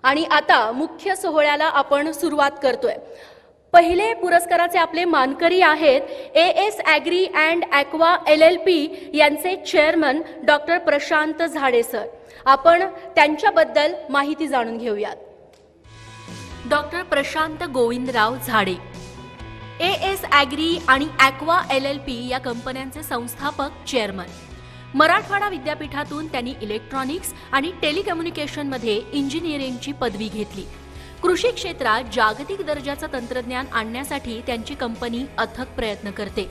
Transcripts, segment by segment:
आणि आता मुख्य सोहळ्याला आपण सुरुवात करतोय। पहिले पुरस्काराचे आपले मानकरी आहेत AS agri and aqua LLP यांचे chairman doctor Prashant Zade sir. आपण त्यांच्याबद्दल माहिती जाणून घेऊयात। डॉक्टर प्रशांत गोविंदराव झाडे एएस ॲग्री आणि ॲक्वा LLP या कंपन्यांचे संस्थापक चेअरमन। मराठवाडा विद्यापीठातून त्यांनी इलेक्ट्रॉनिक्स आणि टेलिकम्युनिकेशनमध्ये इंजिनिअरिंगची पदवी घेतली। कृषी क्षेत्रात जागतिक दर्जाचं तंत्रज्ञान आणण्यासाठी त्यांची कंपनी अथक प्रयत्न करते।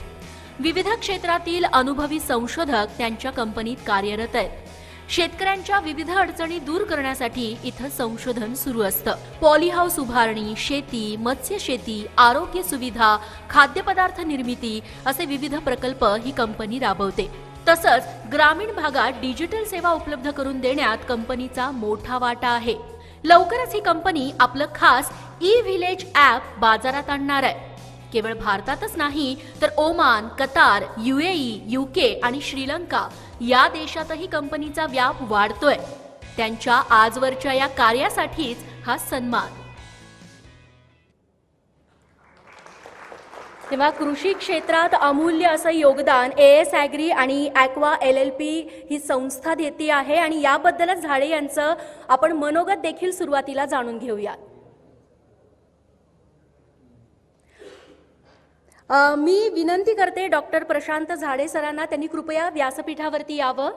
विविध क्षेत्रातील अनुभवी संशोधक त्यांच्या कंपनीत कार्यरत आहेत। शेतकऱ्यांच्या विविध अडचणी दूर करण्यासाठी इथं संशोधन सुरू असतं। पॉलीहाऊस उभारणी, शेती, मत्स्य शेती, आरोग्य सुविधा, खाद्यपदार्थ निर्मिती असे विविध प्रकल्प ही कंपनी राबवते। तसंच ग्रामीण भागात डिजिटल सेवा उपलब्ध करून देण्यात कंपनीचा मोठा वाटा आहे। लवकरच ही कंपनी आपलं खास ई-व्हिलेज ॲप बाजारात आणणार आहे। केवळ भारतातच नाही तर ओमान, कतार, UAE, UK आणि श्रीलंका या देशातही कंपनीचा व्याप वाढतोय। त्यांच्या आजवरच्या या कार्यासाठीच हा सन्मान। तेव्हा कृषी क्षेत्रात अमूल्य असं योगदान एएस ॲग्री आणि ॲक्वा LLP ही संस्था देते आहे आणि याबद्दलच झाडे यांचं आपण मनोगत देखील सुरुवातीला जाणून घेऊया। मी विनंती करते डॉक्टर प्रशांत झाडे सरांना त्यांनी कृपया व्यासपीठावरती यावं।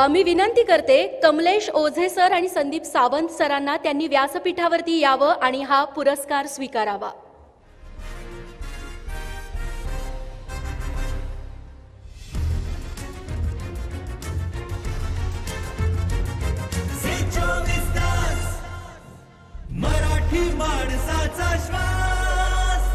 मी विनंती करते कमलेश ओझे सर आणि संदीप सावंत सरांना त्यांनी व्यासपीठावरती यावं आणि हा पुरस्कार स्वीकारावा। मराठी माणसाचा श्वास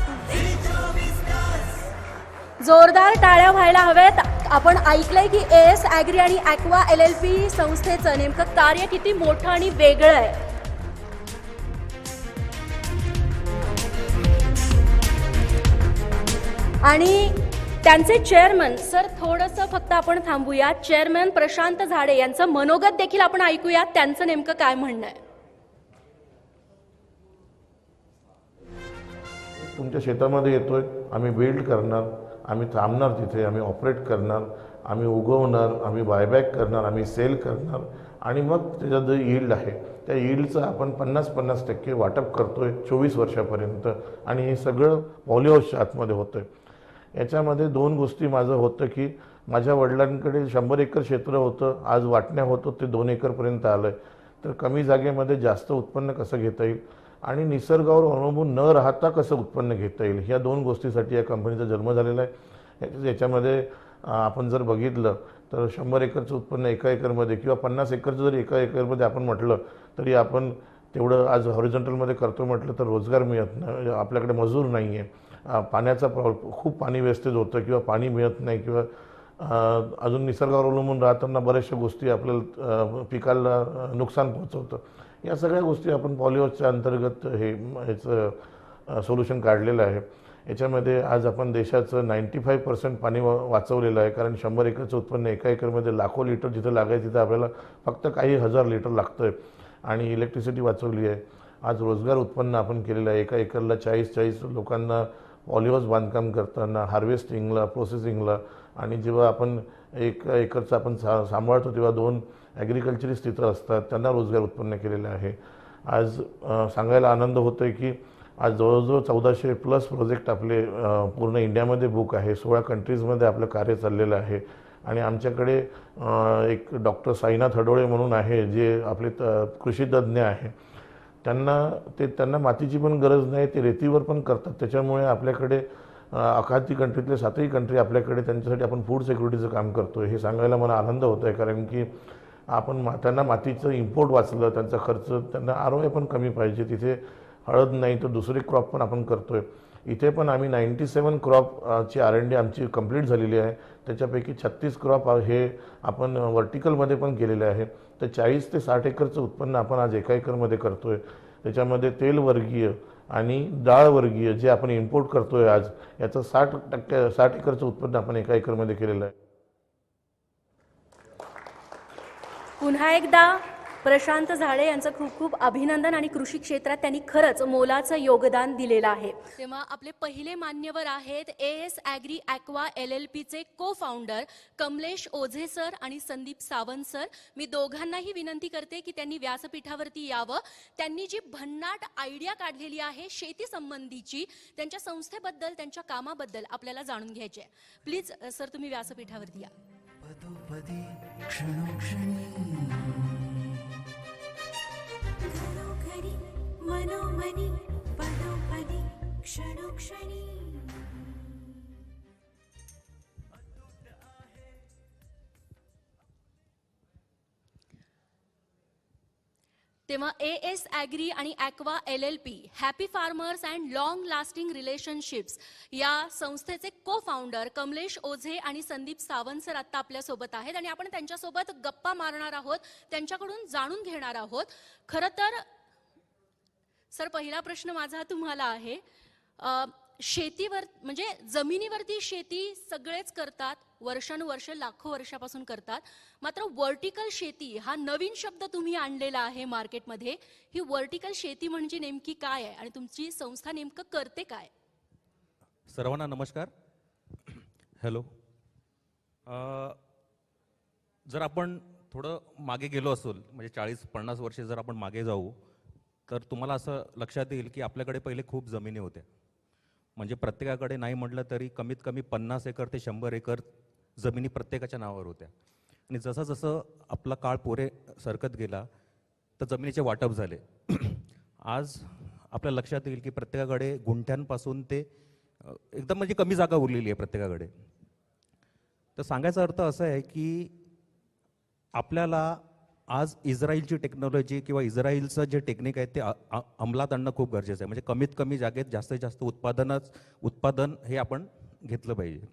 जोरदार टाळ्या व्हायला हव्यात। आपण ऐकलंय की एएस ॲग्री आणि ॲक्वा LLP संस्थेचं नेमकं कार्य किती मोठं आणि वेगळं आहे। आणि त्यांचे चेअरमन सर थोडंसं फक्त आपण थांबूया। चेअरमन प्रशांत झाडे यांचं मनोगत देखील आपण ऐकूयात, त्यांचं नेमकं काय म्हणणं आहे। तुमच्या शेतामध्ये येतोय, आम्ही बिल्ड करणार, आम्ही थांबणार तिथे, आम्ही ऑपरेट करणार, आम्ही उगवणार, आम्ही बायबॅक करणार, आम्ही सेल करणार आणि मग त्याचा जो यील्ड आहे त्या यील्डचं आपण 50% वाटप करतोय 24 वर्षापर्यंत आणि हे सगळं पॉलीहाऊसच्या आतमध्ये होतंय। याच्यामध्ये दोन गोष्टी माझं होतं की माझ्या वडिलांकडे 100 एकर क्षेत्र होतं, आज वाटण्या होतं ते 2 एकरपर्यंत आलं आहे। तर कमी जागेमध्ये जास्त उत्पन्न कसं घेता येईल आणि निसर्गावर अवलंबून न राहता कसं उत्पन्न घेता येईल, ह्या दोन गोष्टीसाठी या कंपनीचा जन्म झालेला आहे। याच्यामध्ये आपण जर बघितलं तर 100 एकरचं उत्पन्न एका एकरमध्ये किंवा 50 एकरचं जर एका एकरमध्ये आपण म्हटलं तरी आपण तेवढं आज हॉरिझॉन्टलमध्ये करतो म्हटलं तर रोजगार मिळत नाही, आपल्याकडे मजूर नाही आहे, पाण्याचा खूप पाणी वेस्टेज होतं किंवा पाणी मिळत नाही किंवा अजून निसर्गावर अवलंबून राहताना बऱ्याचशा गोष्टी आपल्याला पिकाला नुकसान पोहोचवतं। या सगळ्या गोष्टी आपण पॉलीहाऊसच्या अंतर्गत ह्याचं सोल्युशन काढलेलं आहे। याच्यामध्ये आज आपण देशाचं 95% पाणी वाचवलेलं आहे, कारण 100 एकरचं उत्पन्न एका एकरमध्ये लाखो लिटर जिथं लागायचं तिथं आपल्याला फक्त काही हजार लिटर लागतं आहे आणि इलेक्ट्रिसिटी वाचवली आहे। आज रोजगार उत्पन्न आपण केलेलं आहे, एका एकरला 40 लोकांना पॉलीहाऊस बांधकाम करताना, हार्वेस्टिंगला, प्रोसेसिंगला आणि जेव्हा आपण एक एकरचं आपण सांभाळतो तेव्हा 2 ॲग्रिकल्चरिस्ट तिथं असतात, त्यांना रोजगार उत्पन्न केलेलं आहे। आज सांगायला आनंद होतो आहे की आज जवळजवळ 1400+ प्रोजेक्ट आपले पूर्ण इंडियामध्ये बुक आहे, 16 कंट्रीजमध्ये आपलं कार्य चाललेलं आहे आणि आमच्याकडे एक डॉक्टर साईनाथ हडोळे म्हणून आहे जे आपले कृषी तज्ज्ञ आहे। त्यांना मातीची पण गरज नाही, ते रेतीवर पण करतात। त्याच्यामुळे आपल्याकडे 11 कंट्रीतले 7ही कंट्री आपल्याकडे त्यांच्यासाठी आपण फूड सिक्युरिटीचं काम करतो। हे सांगायला मला आनंद होतो आहे, कारण की आपण त्यांना मातीचं इम्पोर्ट वाचलं, त्यांचा खर्च, त्यांना ROI पण कमी पाहिजे। तिथे हळद नाही तर दुसरे क्रॉप पण आपण करतोय। इथे पण आम्ही 97 क्रॉपची R&D आमची कंप्लीट झालेली आहे, त्याच्यापैकी 36 क्रॉप हे आपण व्हर्टिकलमध्ये पण केलेले आहे। तर 40 ते 60 एकरचं उत्पन्न आपण आज एका एकरमध्ये करतोय। त्याच्यामध्ये तेलवर्गीय आणि डाळवर्गीय जे आपण इम्पोर्ट करतोय आज, याचं 60 एकरचं उत्पन्न आपण एका एकरमध्ये केलेलं आहे. पुन्हा एकदा प्रशांत झाडे यांचं खूप खूप अभिनंदन आणि कृषी क्षेत्रात त्यांनी खरंच मोलाचं योगदान दिलेलं आहे. तेव्हा आपले पहिले मान्यवर आहेत एएस ॲग्री ॲक्वा LLPचे को फाउंडर कमलेश ओझे सर आणि संदीप सावंत सर. मी दोघांनाही विनंती करते की त्यांनी व्यासपीठावरती यावं. त्यांनी जी भन्नाट आयडिया काढलेली आहे शेती संबंधीची, त्यांच्या संस्थेबद्दल त्यांच्या कामाबद्दल आपल्याला जाणून घ्यायचे आहे. प्लीज सर तुम्ही व्यासपीठावरती या. पदोपदी क्षणोक्षणी घरोघरी मनोमनी पदोपदी क्षणोक्षणी. तेव्हा एएस ॲग्री आणि aqua LLP happy farmers and long lasting relationships या संस्थेचे को फाउंडर कमलेश ओझे आणि संदीप सावंत सर आत्ता आपल्यासोबत आहेत आणि आपण त्यांच्यासोबत गप्पा मारणार आहोत, त्यांच्याकडून जाणून घेणार आहोत. खरं तर सर पहिला प्रश्न माझा तुम्हाला आहे, शेतीवर म्हणजे जमिनीवरती शेती सगळेच करतात, वर्षानुवर्ष लाखो वर्षापासून करतात, मात्र वर्टिकल शेती हा नवीन शब्द तुम्ही आणलेला आहे मार्केटमध्ये. ही वर्टिकल शेती म्हणजे नेमकी काय आहे आणि तुमची संस्था नेमकं करते काय? सर्वांना नमस्कार. हॅलो. जर आपण थोडं मागे गेलो असेल म्हणजे 40-50 वर्षे जर आपण मागे जाऊ तर तुम्हाला असं लक्षात येईल की आपल्याकडे पहिले खूप जमिनी होत्या. म्हणजे प्रत्येकाकडे नाही म्हटलं तरी कमीत कमी 50 एकर ते 100 एकर जमिनी प्रत्येकाच्या नावावर होत्या. आणि जसं जसं आपला काळ पुढे सरकत गेला तर जमिनीचे वाटप झाले. आज आपल्या लक्षात येईल की प्रत्येकाकडे गुंठ्यांपासून ते एकदम म्हणजे कमी जागा उरलेली आहे प्रत्येकाकडे. तर सांगायचा अर्थ असा आहे की आपल्याला आज इस्रायलची टेक्नॉलॉजी किंवा इस्रायलचं जे टेक्निक आहे ते अंमलात आणणं खूप गरजेचं आहे. म्हणजे कमीत कमी जागेत जास्तीत जास्त उत्पादन हे आपण घेतलं पाहिजे.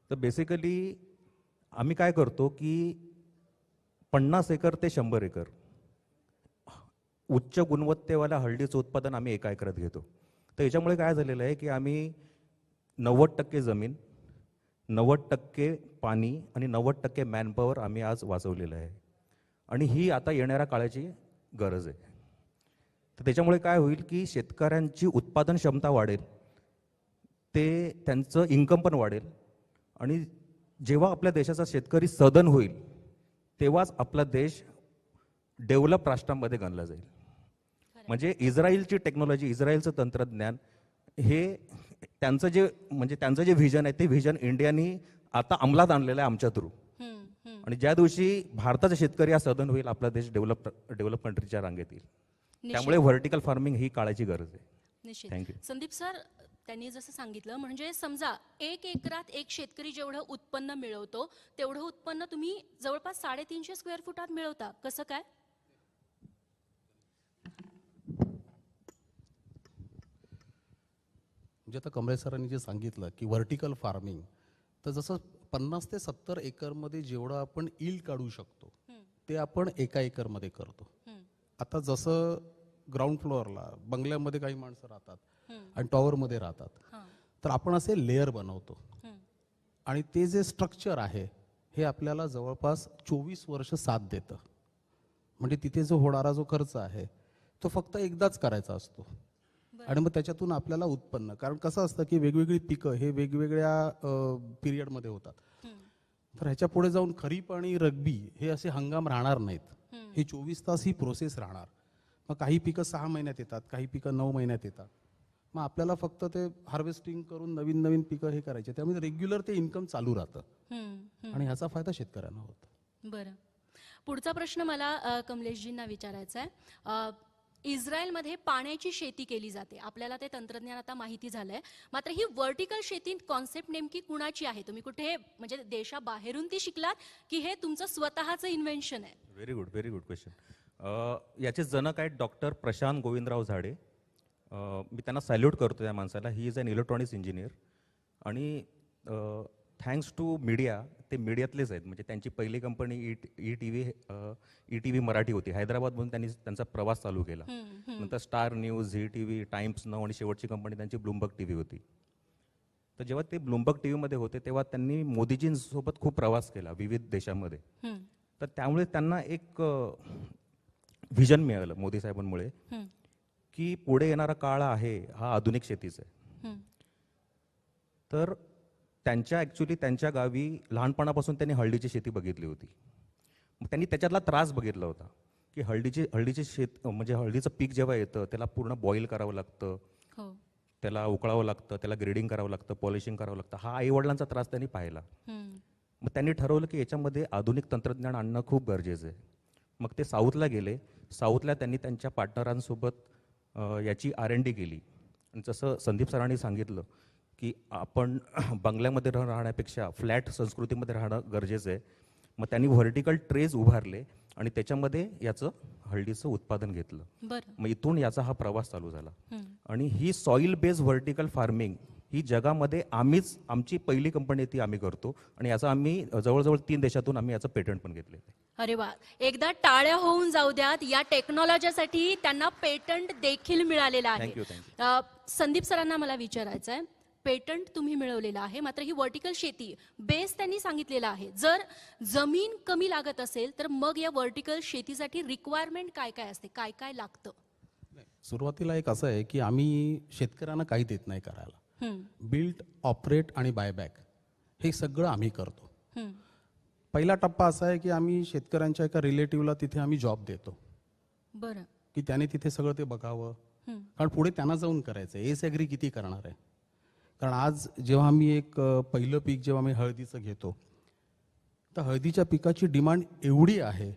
तर बेसिकली आम्ही काय करतो की 50 एकर ते 100 एकर उच्च गुणवत्तेवाल्या हळदीचं उत्पादन आम्ही एका एकरात घेतो. तर याच्यामुळे काय झालेलं आहे की आम्ही 90% जमीन, 90% पाणी आणि 90% मॅनपॉवर आम्ही आज वाचवलेलं आहे. आणि ही आता येणाऱ्या काळाची गरज आहे. तर त्याच्यामुळे काय होईल की शेतकऱ्यांची उत्पादन क्षमता वाढेल, ते त्यांचं इन्कम पण वाढेल. आणि जेव्हा आपल्या देशाचा शेतकरी सधन होईल तेव्हाच आपला देश डेव्हलप राष्ट्रांमध्ये गणला जाईल. म्हणजे इस्रायलची टेक्नॉलॉजी, इस्रायलचं तंत्रज्ञान हे त्यांचं जे व्हिजन आहे ते व्हिजन इंडियानी आता अंमलात आणलेलं आहे आमच्या थ्रू. आणि ज्या दिवशी भारताचा शेतकरी हा सधन होईल आपला देश डेव्हलप कंट्रीच्या रांगेत येईल. त्यामुळे व्हर्टिकल फार्मिंग ही काळाची गरज आहे. निश्चित. थँक्यू. संदीप सर त्यांनी जसं सांगितलं म्हणजे समजा 1 एकरात एक शेतकरी जेवढं उत्पन्न मिळवतो तेवढं उत्पन्न तुम्ही जवळपास 350 स्क्वेअर फुटात मिळवता. कसं काय? म्हणजे आता कमलेश सरांनी जे सांगितलं की व्हर्टिकल फार्मिंग, तर जसं 50 ते 70 एकरमध्ये जेवढं आपण ईल्ड काढू शकतो ते आपण एका एकरमध्ये करतो. आता जसं ग्राउंड फ्लोअरला बंगल्यामध्ये काही माणसं राहतात आणि टॉवरमध्ये राहतात, तर आपण असे लेयर बनवतो आणि ते जे स्ट्रक्चर आहे हे आपल्याला जवळपास 24 वर्ष साथ देतं. म्हणजे तिथे जो होणारा जो खर्च आहे तो फक्त एकदाच करायचा असतो. आणि मग त्याच्यातून आपल्याला उत्पन्न, कारण कसं असतं की वेगवेगळी पिकं हे वेगवेगळ्या पिरियडमध्ये होतात. तर ह्याच्या पुढे जाऊन खरीप आणि रब्बी हे असे हंगाम राहणार नाहीत. हे 24 तास ही प्रोसेस राहणार. मग काही पिकं 6 महिन्यात येतात, काही पिकं 9 महिन्यात येतात. मग आपल्याला फक्त ते हार्वेस्टिंग करून नवीन नवीन पिकं हे करायचे. त्यामुळे रेग्युलर ते इन्कम चालू राहतं आणि ह्याचा फायदा शेतकऱ्यांना होतो. बरं. पुढचा प्रश्न मला कमलेशजींना विचारायचा आहे. इस्रायलमध्ये पाण्याची शेती केली जाते, आपल्याला ते तंत्रज्ञान आता माहिती झालंय, मात्र ही व्हर्टिकल शेती कॉन्सेप्ट नेमकी कुणाची आहे? तुम्ही कुठे म्हणजे देशाबाहेरून ती शिकलात की हे तुमचं स्वतःचं इन्व्हेन्शन आहे? Very good question. याचे जनक आहेत डॉक्टर प्रशांत गोविंदराव झाडे. मी त्यांना सॅल्यूट करतो या माणसाला. He is an electronics engineer. आणि थँक्स टू मीडिया, ते मीडियातलेच आहेत. म्हणजे त्यांची पहिली कंपनी ई टी व्ही मराठी होती. हैदराबादमधून त्यांनी त्यांचा प्रवास चालू केला. नंतर star news, Zee T V, Times Now आणि शेवटची कंपनी त्यांची ब्लूमबर्ग टी व्ही होती. तर जेव्हा ते ब्लूमबर्ग टी व्हीमध्ये होते तेव्हा त्यांनी मोदीजींसोबत खूप प्रवास केला विविध देशामध्ये. तर त्यामुळे त्यांना एक व्हिजन मिळालं मोदी साहेबांमुळे की पुढे येणारा काळ आहे हा आधुनिक शेतीचा आहे. तर त्यांच्या गावी लहानपणापासून त्यांनी हळदीची शेती बघितली होती. मग त्यांनी त्याच्यातला त्रास बघितला होता की हळदीचे शेत म्हणजे हळदीचं पीक जेव्हा येतं त्याला पूर्ण बॉईल करावं लागतं, त्याला उकळावं लागतं, त्याला ग्रेडिंग करावं लागतं, पॉलिशिंग करावं लागतं. हा आईवडिलांचा त्रास त्यांनी पाहिला. मग त्यांनी ठरवलं की याच्यामध्ये आधुनिक तंत्रज्ञान आणणं खूप गरजेचं आहे. मग ते साऊथला गेले. साऊथला त्यांनी त्यांच्या पार्टनरांसोबत याची R&D केली. आणि जसं संदीप सरांनी सांगितलं की आपण बंगल्यामध्ये राहण्यापेक्षा फ्लॅट संस्कृतीमध्ये राहणं गरजेचं आहे. मग त्यांनी व्हर्टिकल ट्रेज उभारले आणि त्याच्यामध्ये याचं हळदीचं उत्पादन घेतलं. मग इथून याचा हा प्रवास चालू झाला. आणि ही सॉईल बेस्ड व्हर्टिकल फार्मिंग ही जगामध्ये आमची पहिली कंपनी ती आम्ही करतो आणि याचा आम्ही जवळजवळ 3 देशातून आम्ही याचं पेटंट पण घेतलेलं आहे. अरे वा, एकदा टाळ्या होऊन जाऊ द्यात. या टेक्नॉलॉजीसाठी त्यांना पेटंट देखील मिळालेलं आहे. थँक्यू. संदीप सरांना मला विचारायचं आहे, पेटंट तुम्ही मिळवलेलं आहे, मात्र ही व्हर्टिकल शेती बेस त्यांनी सांगितलेला आहे. जर जमीन कमी लागत असेल तर मग या व्हर्टिकल शेतीसाठी रिक्वायरमेंट काय काय असते, काय काय लागतं? सुरुवातीला एक असं आहे की आम्ही शेतकऱ्यांना काही देत नाही करायला. बिल्ड, ऑपरेट आणि बायबॅक हे सगळं आम्ही करतो. पहिला टप्पा असा आहे की आम्ही शेतकऱ्यांच्या एका रिलेटिव्हला तिथे आम्ही जॉब देतो. बरं. की त्याने तिथे सगळं ते बघावं, कारण पुढे त्यांना जाऊन करायचं आहे. एस ॲग्री किती करणार आहे? कारण आज जेव्हा आम्ही एक पहिलं पीक जेव्हा आम्ही हळदीचं घेतो तर हळदीच्या पिकाची डिमांड एवढी आहे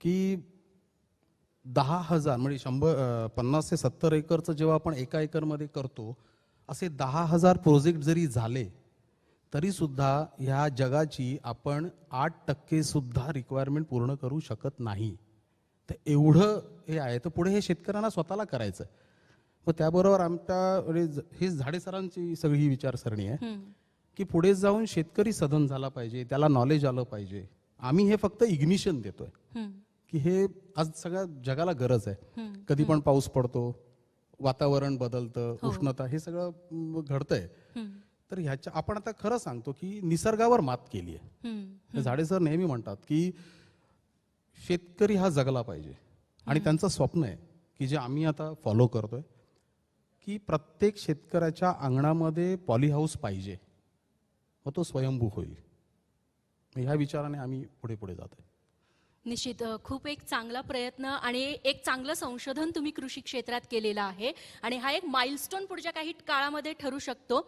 की 10,000 म्हणजे 50 ते 70 एकरचं जेव्हा आपण एका एकरमध्ये करतो असे 10,000 प्रोजेक्ट जरी झाले तरी सुद्धा ह्या जगाची आपण 8% सुद्धा रिक्वायरमेंट पूर्ण करू शकत नाही. तर एवढं हे आहे. तर पुढे हे शेतकऱ्यांना स्वतःला करायचं. मग त्याबरोबर आमच्या ही झाडे सरांची सगळी ही विचारसरणी आहे की पुढे जाऊन शेतकरी सधन झाला पाहिजे, त्याला नॉलेज आलं पाहिजे. आम्ही हे फक्त इग्निशन देतोय की हे आज सगळ्या जगाला गरज आहे. कधी पण पाऊस पडतो, वातावरण बदलतं, उष्णता हे सगळं घडतंय. तर ह्याच्या आपण आता खरं सांगतो की निसर्गावर मात केली आहे. झाडे सर नेहमी म्हणतात की शेतकरी हा जगला पाहिजे आणि त्यांचं स्वप्न आहे की जे आम्ही आता फॉलो करतोय की प्रत्येक शेतकऱ्याच्या अंगणामध्ये पॉली हाऊस पाहिजे, मग तो स्वयंभू होईल. ह्या विचाराने आम्ही पुढे पुढे जातोय. निश्चित खूप एक चांगला प्रयत्न आणि एक चांगलं संशोधन तुम्ही कृषी क्षेत्रात केलेलं आहे आणि हा एक माइलस्टोन पुढच्या काही काळामध्ये ठरू शकतो.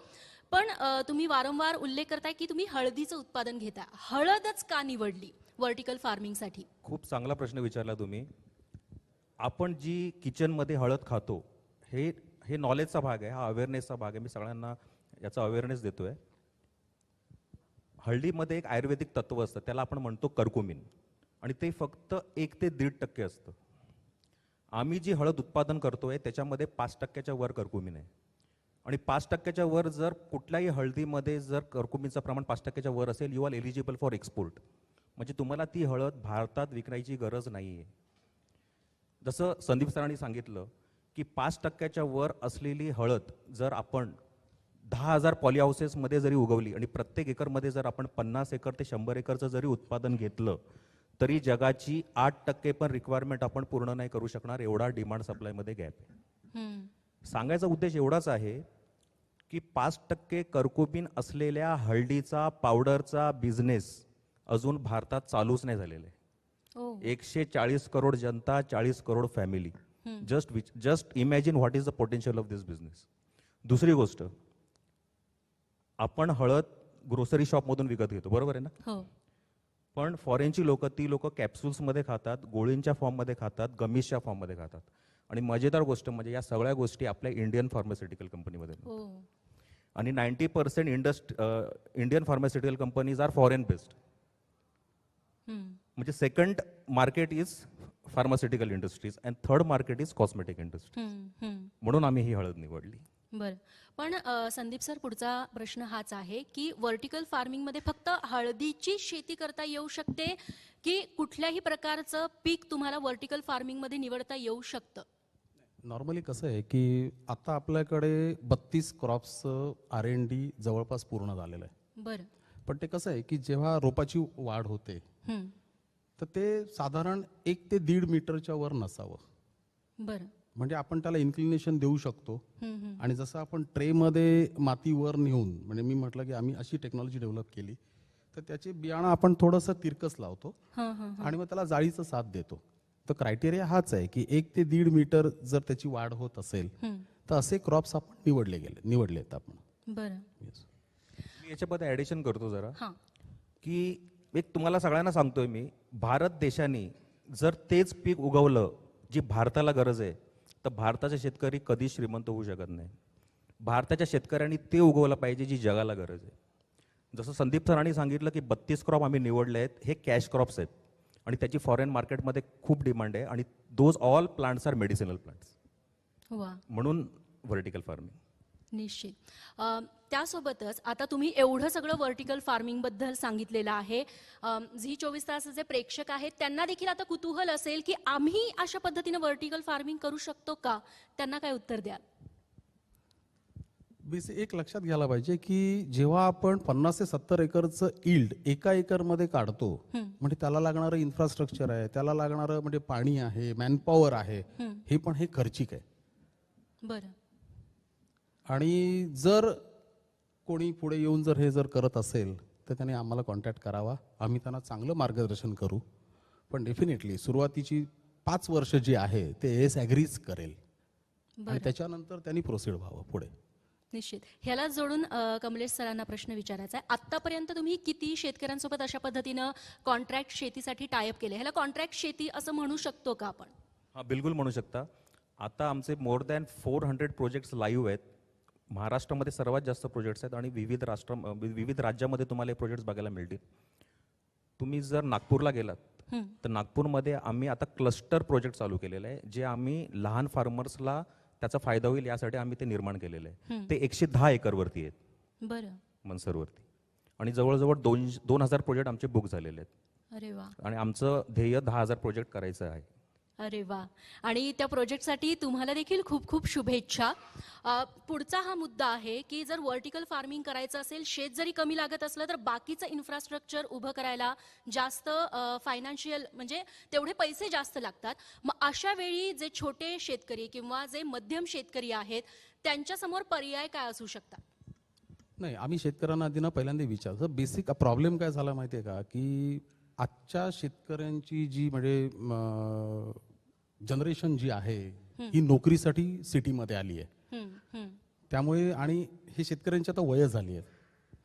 पण तुम्ही वारंवार उल्लेख करताय की तुम्ही हळदीचं उत्पादन घेता. हळदच का निवडली व्हर्टिकल फार्मिंगसाठी? खूप चांगला प्रश्न विचारला तुम्ही. आपण जी किचनमध्ये हळद खातो हे नॉलेजचा भाग आहे, हा अवेअरनेसचा भाग आहे. मी सगळ्यांना याचा अवेअरनेस देतोय. हळदीमध्ये एक आयुर्वेदिक तत्व असतं, त्याला आपण म्हणतो कर्कुमिन, आणि ते फक्त 1 ते 1.5% असतं. आम्ही जी हळद उत्पादन करतोय त्याच्यामध्ये 5% वर कर्कुमिन आहे. आणि 5% वर जर कुठल्याही हळदीमध्ये जर कर्कुमिनचं प्रमाण 5% वर असेल, you are eligible for export. म्हणजे तुम्हाला ती हळद भारतात विकण्याची गरज नाही आहे. जसं संदीप सरांनी सांगितलं की 5% वर असलेली हळद जर आपण 10,000 पॉली हाऊसेसमध्ये जरी उगवली आणि प्रत्येक एकरमध्ये जर आपण 50 एकर ते 100 एकरचं जरी उत्पादन घेतलं तरी जगाची 8% पण रिक्वायरमेंट आपण पूर्ण नाही करू शकणार, एवढा डिमांड सप्लायमध्ये गॅप आहे. सांगायचा उद्देश एवढाच आहे की 5% कर्कुमिन असलेल्या हळदीचा पावडरचा बिझनेस अजून भारतात चालूच नाही झालेला आहे. 140 करोड जनता, 40 crore family. Just imagine what is the potential of this business. दुसरी गोष्ट, आपण हळद ग्रोसरी शॉपमधून विकत घेतो, बरोबर आहे ना? पण फॉरेनची लोक ती कॅप्सूल्समध्ये खातात, गोळींच्या फॉर्ममध्ये खातात, गमिसच्या फॉर्ममध्ये खातात. आणि मजेदार गोष्ट म्हणजे या सगळ्या गोष्टी आपल्या इंडियन फार्मास्युटिकल कंपनीमध्ये. आणि 90% Indian pharmaceutical companies are foreign based. म्हणजे second market is pharmaceutical industries and third market is cosmetic industries. म्हणून आम्ही ही हळद निवडली. बरं. पण संदीप सर, पुढचा प्रश्न हाच आहे की व्हर्टिकल फार्मिंगमध्ये फक्त हळदीची शेती करता येऊ शकते की कुठल्याही प्रकारचं पीक तुम्हाला व्हर्टिकल फार्मिंगमध्ये निवडता येऊ शकतं? नॉर्मली कसं आहे की आता आपल्याकडे 32 क्रॉप्सचं R&D जवळपास पूर्ण झालेलं आहे. बरं. पण ते कसं आहे की जेव्हा रोपाची वाढ होते हं. तर ते साधारण 1 ते 1.5 मीटरच्या वर नसावं. बरं. म्हणजे आपण त्याला इन्क्लिनेशन देऊ शकतो. हं, हं. आणि जसं आपण ट्रेमध्ये माती वर नेऊन, म्हणजे मी म्हटलं की आम्ही अशी टेक्नॉलॉजी डेव्हलप केली, तर त्याचे बियाणं आपण थोडंसं तिरकस लावतो हं, हं. आणि मग त्याला जाळीचा साथ देतो. तर क्रायटेरिया हाच आहे की 1 ते 1.5 मीटर जर त्याची वाढ होत असेल तर असे क्रॉप्स आपण निवडलेत आपण. बरं. Yes. मी याच्यामध्ये ॲडिशन करतो जरा, हां. की एक तुम्हाला सगळ्यांना सांगतोय मी, भारत देशाने जर तेच पीक उगवलं जी भारताला गरज आहे, तर भारताचे शेतकरी कधीच श्रीमंत होऊ शकत नाही. भारताच्या शेतकऱ्यांनी ते उगवलं पाहिजे जी जगाला गरज आहे. जसं संदीप सरांनी सांगितलं की 32 क्रॉप आम्ही निवडले आहेत, हे कॅश क्रॉप्स आहेत आणि त्याची फॉरेन मार्केटमध्ये खूप डिमांड आहे आणि those all plants are medicinal plants, वा. म्हणून व्हर्टिकल फार्मिंग. निश्चित. त्यासोबतच आता तुम्ही एवढं सगळं व्हर्टिकल फार्मिंगबद्दल सांगितलेलं आहे. झी 24 तासचे जे प्रेक्षक आहेत त्यांना देखील आता कुतूहल असेल की आम्ही अशा पद्धतीने व्हर्टिकल फार्मिंग करू शकतो का? त्यांना काय उत्तर द्याल? एक लक्षात घ्यायला पाहिजे की जेव्हा आपण 50 ते 70 एकरचं इल्ड एका एकरमध्ये काढतो, म्हणजे त्याला लागणारं इन्फ्रास्ट्रक्चर आहे, त्याला लागणारं म्हणजे पाणी आहे, मॅनपॉवर आहे, हे पण हे खर्चिक आहे. बरं. आणि जर कोणी पुढे येऊन जर हे करत असेल तर त्याने आम्हाला कॉन्टॅक्ट करावा, आम्ही त्यांना चांगलं मार्गदर्शन करू. पण डेफिनेटली सुरुवातीची 5 वर्ष जी आहे ते AS ॲग्रीच करेल आणि त्याच्यानंतर त्यांनी प्रोसीड व्हावं पुढे. निश्चित. ह्याला जोडून कमलेश सरांना प्रश्न विचारायचा आहे. आतापर्यंत तुम्ही किती शेतकऱ्यांसोबत अशा पद्धतीनं कॉन्ट्रॅक्ट शेतीसाठी टायअप केले? ह्याला कॉन्ट्रॅक्ट शेती असं म्हणू शकतो का आपण? हां, बिलकुल म्हणू शकता. आता आमचे मोर दॅन 400 प्रोजेक्ट्स लाईव्ह आहेत. महाराष्ट्रामध्ये सर्वात जास्त प्रोजेक्ट्स आहेत आणि विविध राज्यामध्ये तुम्हाला हे प्रोजेक्ट्स बघायला मिळतील. तुम्ही जर नागपूरला गेलात तर नागपूरमध्ये आम्ही आता क्लस्टर प्रोजेक्ट चालू केलेलं आहे, जे आम्ही लहान फार्मर्सला त्याचा फायदा होईल यासाठी आम्ही ते निर्माण केलेलं आहे. ते 110 एकरवरती आहेत. बरं. मनसरवरती. आणि जवळजवळ 2000 प्रोजेक्ट आमचे बुक झालेले आहेत. अरे वा. आणि आमचं ध्येय 10,000 प्रोजेक्ट करायचं आहे. अरे वा. आणि त्या प्रोजेक्टसाठी तुम्हाला देखील खूप खूप शुभेच्छा. पुढचा हा मुद्दा आहे की जर व्हर्टिकल फार्मिंग करायचं असेल, शेत जरी कमी लागत असलं तर बाकीचं इन्फ्रास्ट्रक्चर उभं करायला जास्त फायनान्शियल म्हणजे तेवढे पैसे जास्त लागतात. मग अशा वेळी जे छोटे शेतकरी किंवा जे मध्यम शेतकरी आहेत त्यांच्यासमोर पर्याय काय असू शकतात? नाही, आम्ही शेतकऱ्यांना आधी ना पहिल्यांदा विचारतो. बेसिक प्रॉब्लेम काय झाला माहिती आहे का, की आजच्या शेतकऱ्यांची जी म्हणजे जनरेशन जी आहे ही नोकरीसाठी सिटीमध्ये आली आहे. त्यामुळे आणि हे शेतकऱ्यांची आता वय झाली आहे,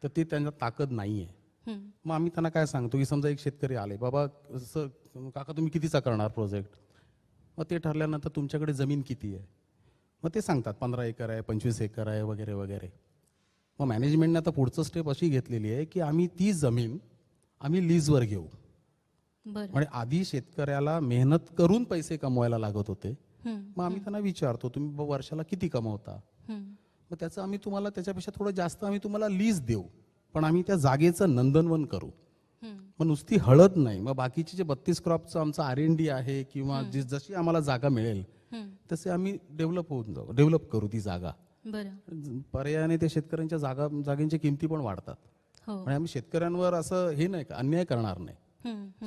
तर ते त्यांना ताकद नाही आहे. मग आम्ही त्यांना काय सांगतो की समजा एक शेतकरी आले, बाबा सर काका तुम्ही कितीचा करणार प्रोजेक्ट? मग ते ठरल्यानंतर तुमच्याकडे जमीन किती आहे? मग ते सांगतात 15 एकर आहे, 25 एकर आहे, वगैरे वगैरे. मग मॅनेजमेंटने आता पुढचं स्टेप अशी घेतलेली आहे की आम्ही ती जमीन आम्ही लीजवर घेऊ. म्हणजे आधी शेतकऱ्याला मेहनत करून पैसे कमवायला लागत होते. मग आम्ही त्यांना विचारतो तुम्ही वर्षाला किती कमवता? मग त्याचं आम्ही तुम्हाला त्याच्यापेक्षा थोडं जास्त आम्ही तुम्हाला लीज देऊ, पण आम्ही त्या जागेचं नंदनवन करू. मग नुसती हळद नाही, मग बाकीचे जे 32 क्रॉपचं आमचं R&D आहे किंवा जशी आम्हाला जागा मिळेल तसे आम्ही डेव्हलप करू ती जागा. पर्यायाने ते शेतकऱ्यांच्या जागेंच्या किमती पण वाढतात. आणि आम्ही शेतकऱ्यांवर असं हे नाही का अन्याय करणार नाही.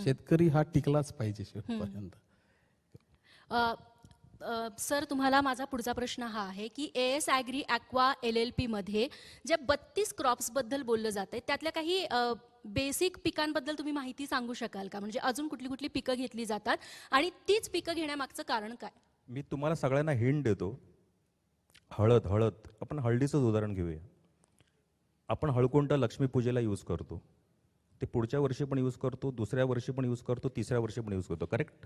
शेतकरी हा टिकलाच पाहिजे शेवटपर्यंत. सर, तुम्हाला माझा पुढचा प्रश्न हा आहे की AS ॲग्री ॲक्वा LLP मध्ये जे 32 क्रॉप्स बद्दल बोललं जाते त्यातल्या काही बेसिक पिकांबद्दल तुम्ही माहिती सांगू शकाल का? म्हणजे अजून कुठली कुठली पिकं घेतली जातात आणि तीच पिकं घेण्यामागचं कारण काय? मी तुम्हाला सगळ्यांना हिंट देतो. हळद आपण हळदीचंच उदाहरण घेऊया. आपण हळकुंड लक्ष्मीपूजेला यूज करतो. ते पुढच्या वर्षी पण यूज करतो, दुसऱ्या वर्षी पण यूज करतो, तिसऱ्या वर्षी पण यूज करतो. Correct?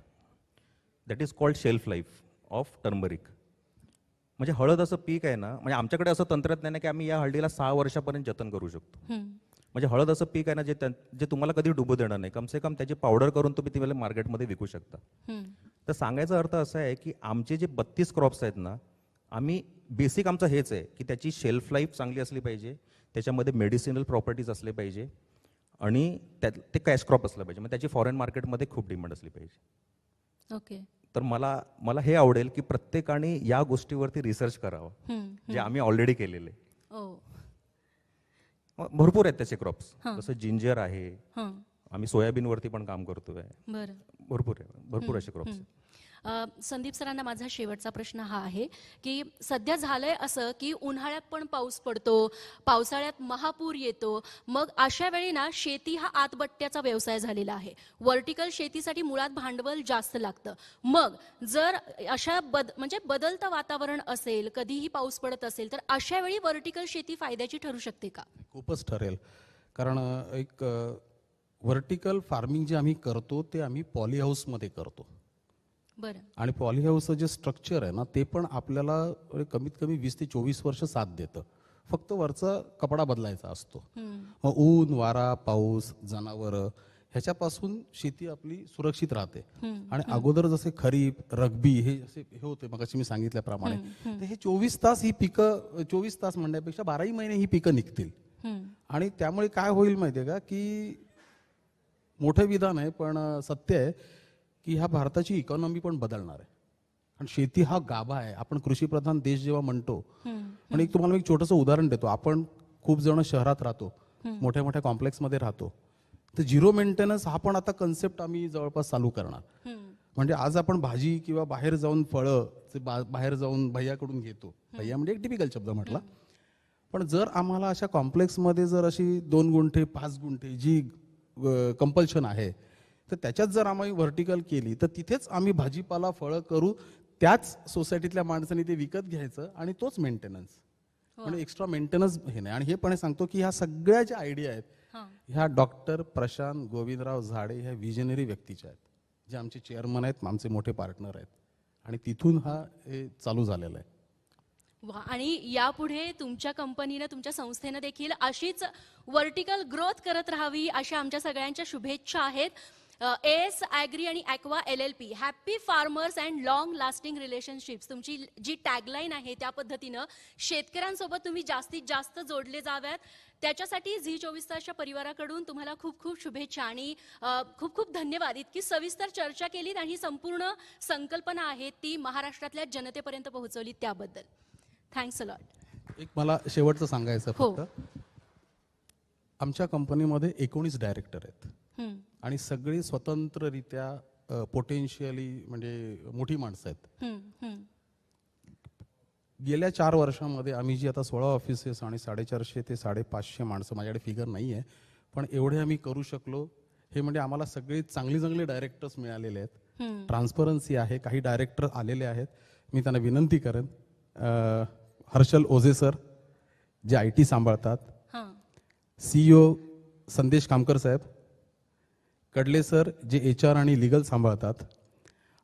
That is called shelf life of turmeric. म्हणजे हळद असं पीक आहे ना, म्हणजे आमच्याकडे असं तंत्रज्ञान आहे की आम्ही या हळदीला 6 वर्षापर्यंत जतन करू शकतो. म्हणजे हळद असं पीक आहे ना जे तुम्हाला कधी डुबू देणार नाही. कमसे कम त्याची पावडर करून तुम्ही ती मार्केटमध्ये विकू शकता. तर सांगायचा अर्थ असा आहे की आमचे जे 32 क्रॉप्स आहेत ना, आम्ही बेसिक आमचं हेच आहे की त्याची शेल्फ लाईफ चांगली असली पाहिजे, त्याच्यामध्ये मेडिसिनल प्रॉपर्टीज असले पाहिजे आणि ते कॅश क्रॉप असलं पाहिजे. मग त्याची फॉरेन मार्केटमध्ये खूप डिमांड असली पाहिजे. ओके. तर मला हे आवडेल की प्रत्येकाने या गोष्टीवरती रिसर्च करावं, जे आम्ही ऑलरेडी केलेले. ओ. भरपूर आहेत त्याचे क्रॉप्स, जसं जिंजर आहे, हां. आम्ही सोयाबीनवरती पण काम करतोय, बरं. भरपूर असे क्रॉप्स. संदीप सरांना माझा शेवटचा प्रश्न हा आहे की सध्या झालंय असं की उन्हाळ्यात पण पाऊस पडतो, पावसाळ्यात महापूर येतो, मग अशा वेळी ना शेती हा आतबट्ट्याचा व्यवसाय झालेला आहे. व्हर्टिकल शेतीसाठी मुळात भांडवल जास्त लागतं. मग जर अशा म्हणजे बदलतं वातावरण असेल, कधीही पाऊस पडत असेल, तर अशा वेळी व्हर्टिकल शेती फायद्याची ठरू शकते का? खूपच ठरेल. कारण एक व्हर्टिकल फार्मिंग जे आम्ही करतो ते आम्ही पॉली हाऊसमध्ये करतो. बरं. आणि पॉली हाऊसचं जे स्ट्रक्चर आहे ना ते पण आपल्याला कमीत कमी 20 ते 24 वर्ष साथ देतं. फक्त वरचा कपडा बदलायचा असतो. मग ऊन, वारा, पाऊस, जनावरं ह्याच्यापासून शेती आपली सुरक्षित राहते. आणि अगोदर जसे खरीप, रब्बी हे होते मगाशी मी सांगितल्याप्रमाणे, तर हे 24 तास ही पिकं, 24 तास म्हणण्यापेक्षा 12ही महिने ही पिकं निघतील. आणि त्यामुळे काय होईल माहितीये का की मोठं विधान आहे पण सत्य आहे की ह्या भारताची इकॉनॉमी पण बदलणार आहे. आणि शेती हा गाभा आहे. आपण कृषीप्रधान देश जेव्हा म्हणतो, पण तुम्हाला एक छोटंसं उदाहरण देतो. आपण खूप जण शहरात राहतो, मोठ्या मोठ्या कॉम्प्लेक्समध्ये राहतो, तर झिरो मेंटेनन्स हा पण आता कन्सेप्ट आम्ही जवळपास चालू करणार. म्हणजे आज आपण भाजी किंवा बाहेर जाऊन फळं बाहेर जाऊन भैयाकडून घेतो. भैया म्हणजे एक टिपिकल शब्द म्हटला. पण जर आम्हाला अशा कॉम्प्लेक्समध्ये जर अशी 2 गुंठे 5 गुंठे जी कंपल्शन आहे, तर त्याच्यात जर आम्ही व्हर्टिकल केली तर तिथेच आम्ही भाजीपाला फळं करू. त्याच सोसायटीतल्या माणसांनी ते विकत घ्यायचं आणि तोच मेंटेनन्स. म्हणजे एक्स्ट्रा मेंटेनन्स हे नाही. आणि हे पण सांगतो की ह्या सगळ्या ज्या आयडिया आहेत ह्या डॉक्टर प्रशांत गोविंदराव झाडे ह्या विजनरी व्यक्तीच्या आहेत, जे आमचे चेअरमन आहेत, आमचे मोठे पार्टनर आहेत. आणि तिथून हे चालू झालेलं आहे. आणि यापुढे तुमच्या कंपनीनं, तुमच्या संस्थेनं देखील अशीच व्हर्टिकल ग्रोथ करत राहावी अशा आमच्या सगळ्यांच्या शुभेच्छा आहेत. AS ॲग्री आणि aqua LLP, happy farmers and long lasting relationships, तुमची जी टॅगलाईन आहे त्या पद्धतीनं शेतकऱ्यांसोबत तुम्ही जास्तीत जास्त जोडले जाव्यात, त्याच्यासाठी झी 24 तासच्या परिवाराकडून तुम्हाला खूप खूप शुभेच्छा आणि खूप खूप धन्यवाद. इतकी सविस्तर चर्चा केलीत आणि ही संपूर्ण संकल्पना आहे ती महाराष्ट्रातल्या जनतेपर्यंत पोहोचवली त्याबद्दल थँक्स अ लॉट. एक मला शेवटचं सांगायचं फक्त, आमच्या कंपनीमध्ये 19 डायरेक्टर आहेत आणि सगळी स्वतंत्ररित्या पोटेन्शियली म्हणजे मोठी माणसं आहेत. गेल्या 4 वर्षांमध्ये आम्ही जी आता 16 ऑफिसेस आणि 450 ते 550 माणसं, माझ्याकडे फिगर नाही आहे, पण एवढे आम्ही करू शकलो हे म्हणजे आम्हाला सगळे चांगले डायरेक्टर्स मिळालेले आहेत. ट्रान्सपरन्सी आहे. काही डायरेक्टर आलेले आहेत. मी त्यांना विनंती करेन, हर्षल ओझे सर जे IT सांभाळतात, CEO संदेश कामकर साहेब, कडले सर जे HR आणि लीगल सांभाळतात,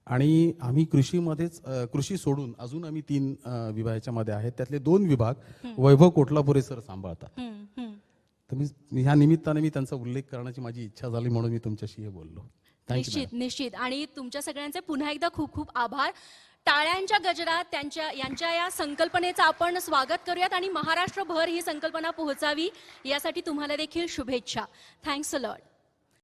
आणि आम्ही कृषीमध्येच कृषी सोडून अजून आम्ही 3 विभागाच्यामध्ये आहेत. त्यातले 2 विभाग वैभव कोटलापुरे सर सांभाळतात. तर मी ह्या निमित्ताने मी त्यांचा उल्लेख करण्याची माझी इच्छा झाली म्हणून मी तुमच्याशी हे बोललो. निश्चित. आणि तुमच्या सगळ्यांचे पुन्हा एकदा खूप खूप आभार. टाळ्यांच्या गजरात यांच्या या संकल्पनेचं आपण स्वागत करूयात आणि महाराष्ट्रभर ही संकल्पना पोहोचावी यासाठी तुम्हाला देखील शुभेच्छा. Thanks a lot.